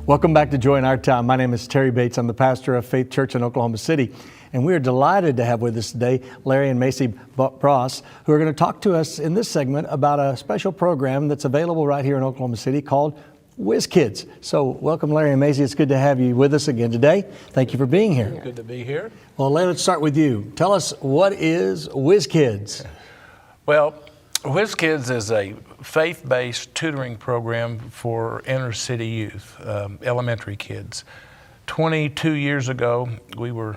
Welcome back to Joy in Our Time. My name is Terry Bates. I'm the pastor of Faith Church in Oklahoma City. And we are delighted to have with us today Larry and Macy Bross, who are going to talk to us in this segment about a special program that's available right here in Oklahoma City called Whiz Kids. So welcome, Larry and Macy. It's good to have you with us again today. Thank you for being here. Good to be here. Well, Larry, let's start with you. Tell us, what is Whiz Kids? Well, Whiz Kids is a faith-based tutoring program for inner-city youth, elementary kids. 22 years ago, we were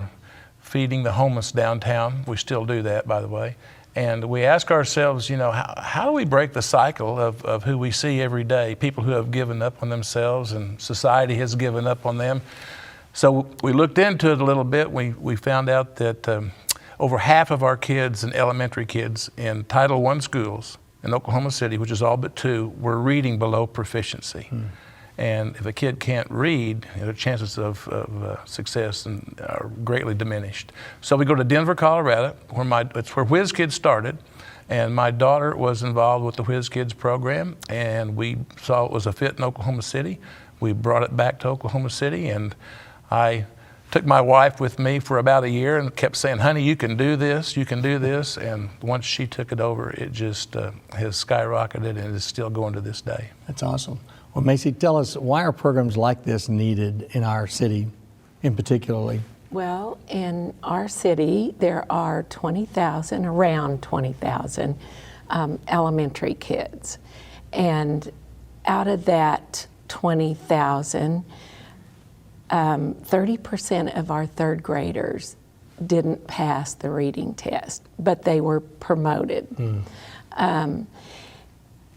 feeding the homeless downtown. We still do that, by the way. And we ask ourselves, you know, how do we break the cycle of who we see every day, people who have given up on themselves and society has given up on them. So we looked into it a little bit. We found out that over half of our kids and elementary kids in Title I schools in Oklahoma City, which is all but 2, were reading below proficiency. And if a kid can't read, the chances of success are greatly diminished. So we go to Denver, Colorado, it's where Whiz Kids started. And my daughter was involved with the Whiz Kids program, and we saw it was a fit in Oklahoma City. We brought it back to Oklahoma City, and I took my wife with me for about a year and kept saying, honey, you can do this, you can do this. And once she took it over, it just has skyrocketed and is still going to this day. That's awesome. Well, Macy, tell us, why are programs like this needed in our city in particularly? Well, in our city, there are around 20,000 elementary kids. And out of that 20,000, 30% of our third graders didn't pass the reading test, but they were promoted.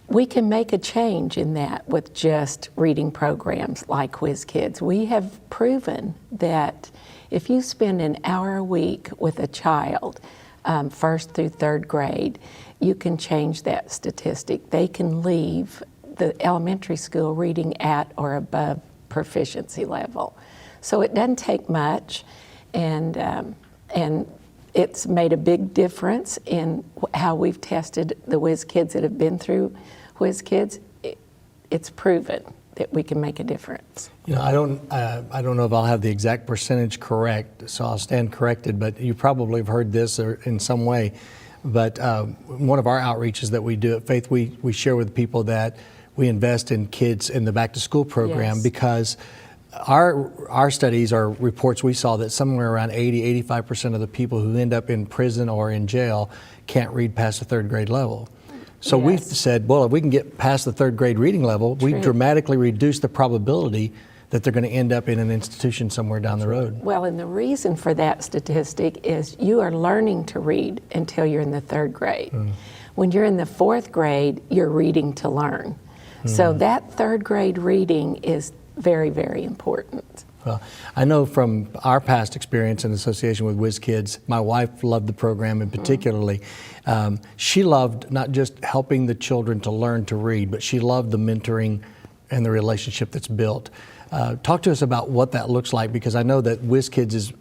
We can make a change in that with just reading programs like Whiz Kids. We have proven that if you spend an hour a week with a child, 1st through 3rd grade, you can change that statistic. They can leave the elementary school reading at or above proficiency level. So it doesn't take much, and it's made a big difference in how we've tested the Whiz Kids that have been through Whiz Kids. It's proven that we can make a difference. You know, I don't know if I'll have the exact percentage correct, so I'll stand corrected, but you probably have heard this or in some way. But one of our outreaches that we do at Faith, we share with people that we invest in kids in the back to school program. Yes. Because our studies, our reports, we saw that somewhere around 85% of the people who end up in prison or in jail can't read past the 3rd grade level. So yes. We've said, well, if we can get past the 3rd grade reading level, we dramatically reduce the probability that they're going to end up in an institution somewhere down the road. Well, and the reason for that statistic is you are learning to read until you're in the 3rd grade. When you're in the 4th grade, you're reading to learn. So that 3rd grade reading is very, very important. Well, I know from our past experience in association with Whiz Kids, my wife loved the program in particularly. She loved not just helping the children to learn to read, but she loved the mentoring and the relationship that's built. Talk to us about what that looks like, because I know that Whiz Kids is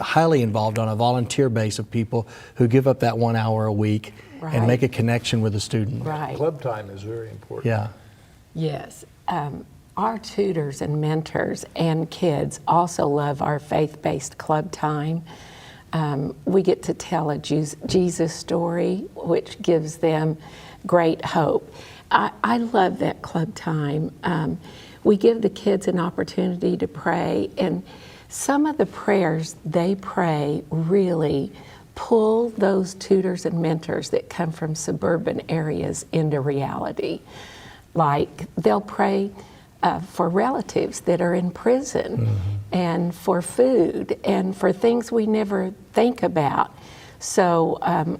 highly involved on a volunteer base of people who give up that 1 hour a week and make a connection with the student. Right. Club time is very important. Yeah. Yes. Our tutors and mentors and kids also love our faith-based club time. We get to tell a Jesus story, which gives them great hope. I love that club time. We give the kids an opportunity to pray, and some of the prayers they pray really pull those tutors and mentors that come from suburban areas into reality. Like they'll pray for relatives that are in prison, and for food and for things we never think about. So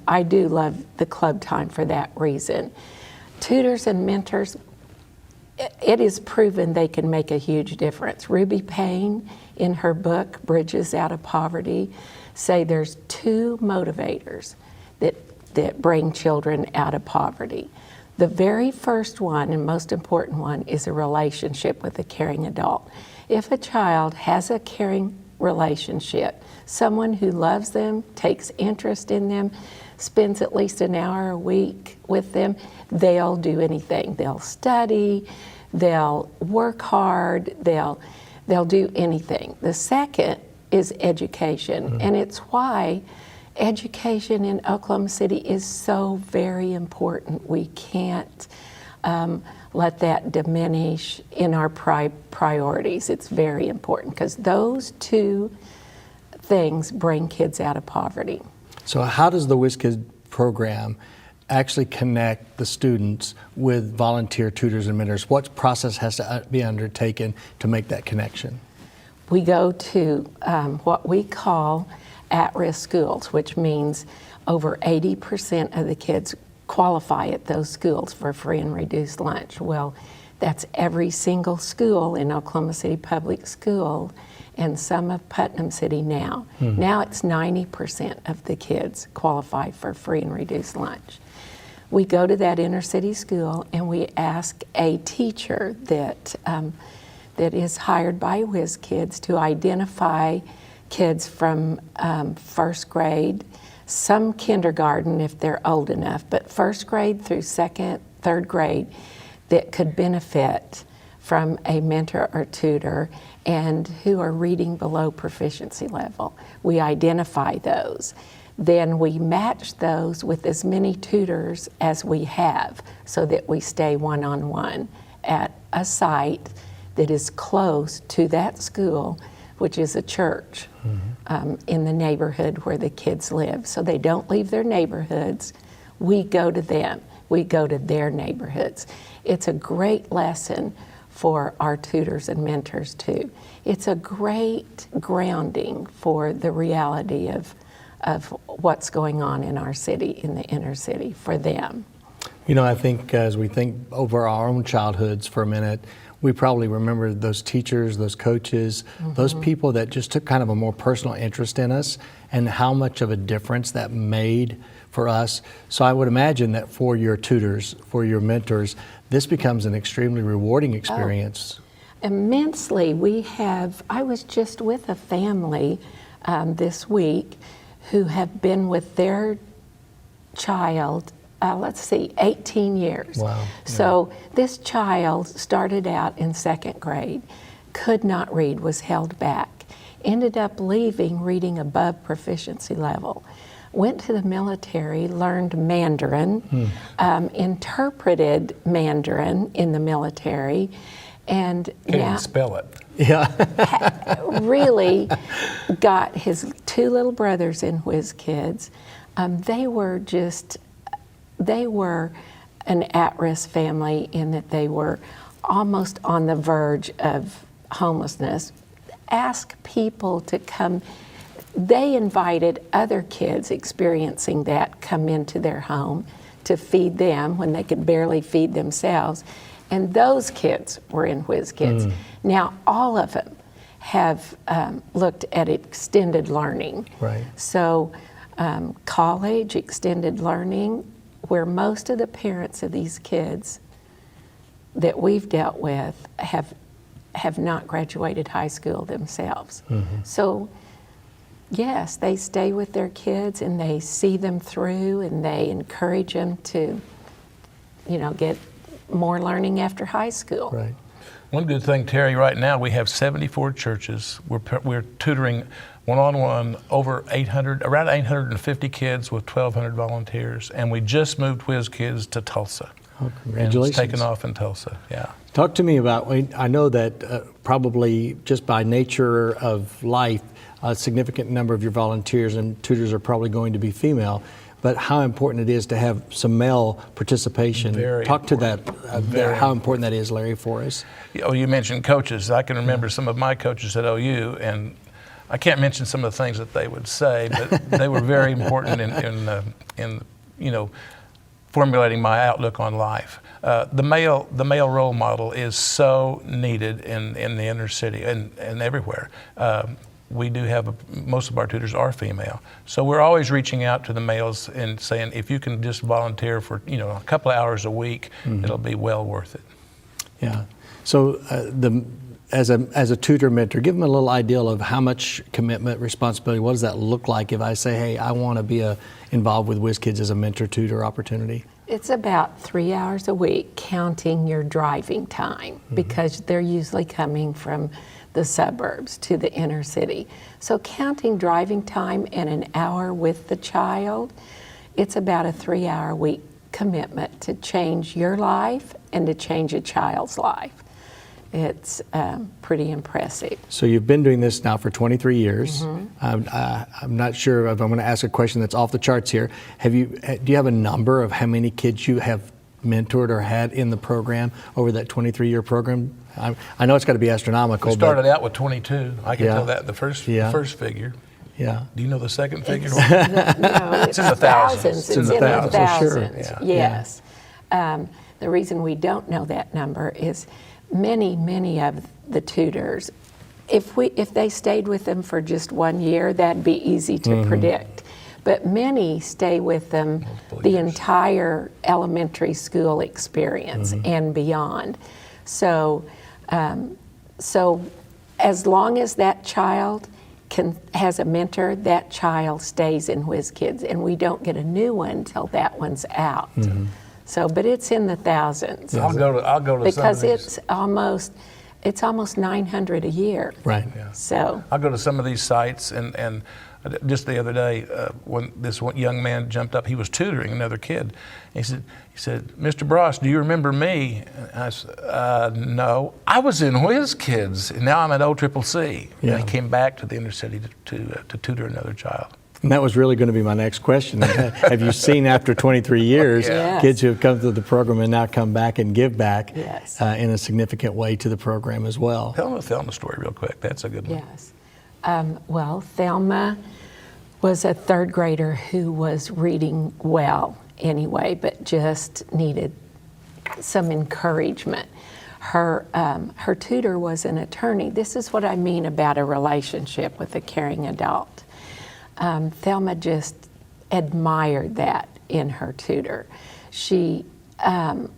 I do love the club time for that reason. Tutors and mentors, it is proven they can make a huge difference. Ruby Payne, in her book, Bridges Out of Poverty, say there's 2 motivators that bring children out of poverty. The very first one and most important one is a relationship with a caring adult. If a child has a caring relationship, someone who loves them, takes interest in them, spends at least an hour a week with them, they'll do anything. They'll study, They'll work hard. They'll do anything. The second is education, and it's why education in Oklahoma City is so very important. We can't let that diminish in our priorities. It's very important because those two things bring kids out of poverty. So how does the WizKids program actually connect the students with volunteer tutors and mentors? What process has to be undertaken to make that connection? We go to what we call at-risk schools, which means over 80% of the kids qualify at those schools for free and reduced lunch. Well, that's every single school in Oklahoma City Public School and some of Putnam City now. Now it's 90% of the kids qualify for free and reduced lunch. We go to that inner city school and we ask a teacher that is hired by WizKids to identify kids from first grade, some kindergarten if they're old enough, but first grade through second, third grade that could benefit from a mentor or tutor and who are reading below proficiency level. We identify those. Then we match those with as many tutors as we have so that we stay one-on-one at a site that is close to that school, which is a church in the neighborhood where the kids live. So they don't leave their neighborhoods. We go to them. We go to their neighborhoods. It's a great lesson for our tutors and mentors too. It's a great grounding for the reality of what's going on in our city, in the inner city, for them. You know, I think as we think over our own childhoods for a minute, we probably remember those teachers, those coaches, those people that just took kind of a more personal interest in us and how much of a difference that made for us. So I would imagine that for your tutors, for your mentors, this becomes an extremely rewarding experience. Immensely. I was just with a family this week who have been with their child 18 years. Wow. So this child started out in second grade, could not read, was held back, ended up leaving reading above proficiency level, went to the military, learned Mandarin, interpreted Mandarin in the military, and Can't even spell it. really got his two little brothers in WizKids. They were an at-risk family in that they were almost on the verge of homelessness. Ask people to come. They invited other kids experiencing that come into their home to feed them when they could barely feed themselves. And those kids were in WizKids. Now, all of them have looked at extended learning. Right. So college, extended learning, where most of the parents of these kids that we've dealt with have not graduated high school themselves. So yes, they stay with their kids and they see them through and they encourage them to, get more learning after high school. Right. One good thing, Terry, right now we have 74 churches. We're tutoring one-on-one around 850 kids with 1,200 volunteers, and we just moved WizKids to Tulsa. Oh, congratulations. And it's taken off in Tulsa, yeah. Talk to me about, I know that probably just by nature of life, a significant number of your volunteers and tutors are probably going to be female, but how important it is to have some male participation. Very Talk important. to that, how important that is, Larry, for us. You mentioned coaches. I can remember some of my coaches at OU, and I can't mention some of the things that they would say, but they were very important in formulating my outlook on life. The male role model is so needed in the inner city and everywhere. We do have most of our tutors are female, so we're always reaching out to the males and saying, if you can just volunteer for a couple of hours a week, it'll be well worth it. Yeah. So as a tutor mentor, give them a little idea of how much commitment, responsibility. What does that look like if I say, hey, I want to be involved with WizKids as a mentor tutor opportunity? It's about 3 hours a week, counting your driving time, because they're usually coming from the suburbs to the inner city. So counting driving time and an hour with the child, it's about a 3-hour week commitment to change your life and to change a child's life. It's pretty impressive. So you've been doing this now for 23 years. I'm not sure if I'm going to ask a question that's off the charts here. Do you have a number of how many kids you have mentored or had in the program over that 23-year program? I know it's got to be astronomical. We started out with 22. I can Yeah. tell that the first figure. Yeah. Do you know the second figure? No, it's in the thousands. It's in the thousands. Yeah. Yes. The reason we don't know that number is many of the tutors, if they stayed with them for just 1 year, that'd be easy to predict. But many stay with them the entire elementary school experience and beyond. So, as long as that child has a mentor, that child stays in Whiz Kids, and we don't get a new one till that one's out. So, but it's in the thousands. I'll go to because some of these. it's almost 900 a year. Right. Yeah. So I'll go to some of these sites, and just the other day, when this one young man jumped up, he was tutoring another kid. He said, "Mr. Bross, do you remember me?" And I said, "No, I was in Whiz Kids, and now I'm at OCCC." Yeah. And he came back to the inner city to tutor another child. And that was really going to be my next question. Have you seen after 23 years Yes. kids who have come through the program and now come back and give back Yes. in a significant way to the program as well? Tell them the Thelma story real quick. That's a good one. yes. Well, Thelma was a third grader who was reading well anyway, but just needed some encouragement. Her tutor was an attorney. This is what I mean about a relationship with a caring adult. Thelma just admired that in her tutor. She, after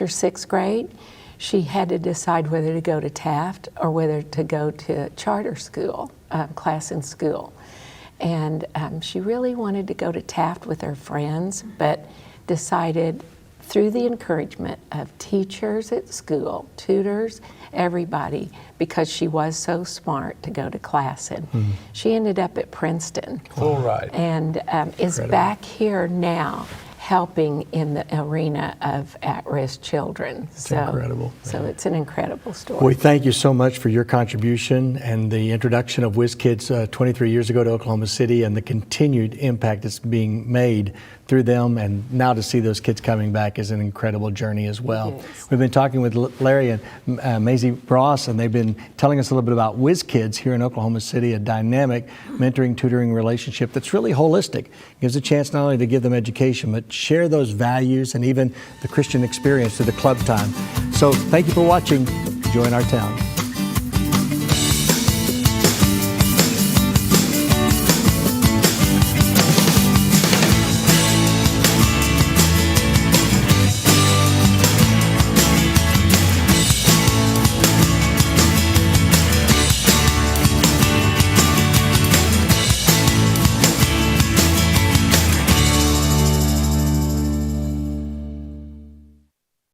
6th grade, she had to decide whether to go to Taft or whether to go to charter school, class in school. And she really wanted to go to Taft with her friends, but decided through the encouragement of teachers at school, tutors, everybody, because she was so smart, to go to Classen. She ended up at Princeton. Full ride. And is back here now helping in the arena of at-risk children. incredible. So it's an incredible story. We thank you so much for your contribution and the introduction of Whiz Kids 23 years ago to Oklahoma City, and the continued impact that's being made through them, and now to see those kids coming back is an incredible journey as well. Yes. We've been talking with Larry and Maisie Bross, and they've been telling us a little bit about Whiz Kids here in Oklahoma City, a dynamic mentoring, tutoring relationship that's really holistic. It gives a chance not only to give them education, but share those values and even the Christian experience through the club time. So thank you for watching Join Our Town.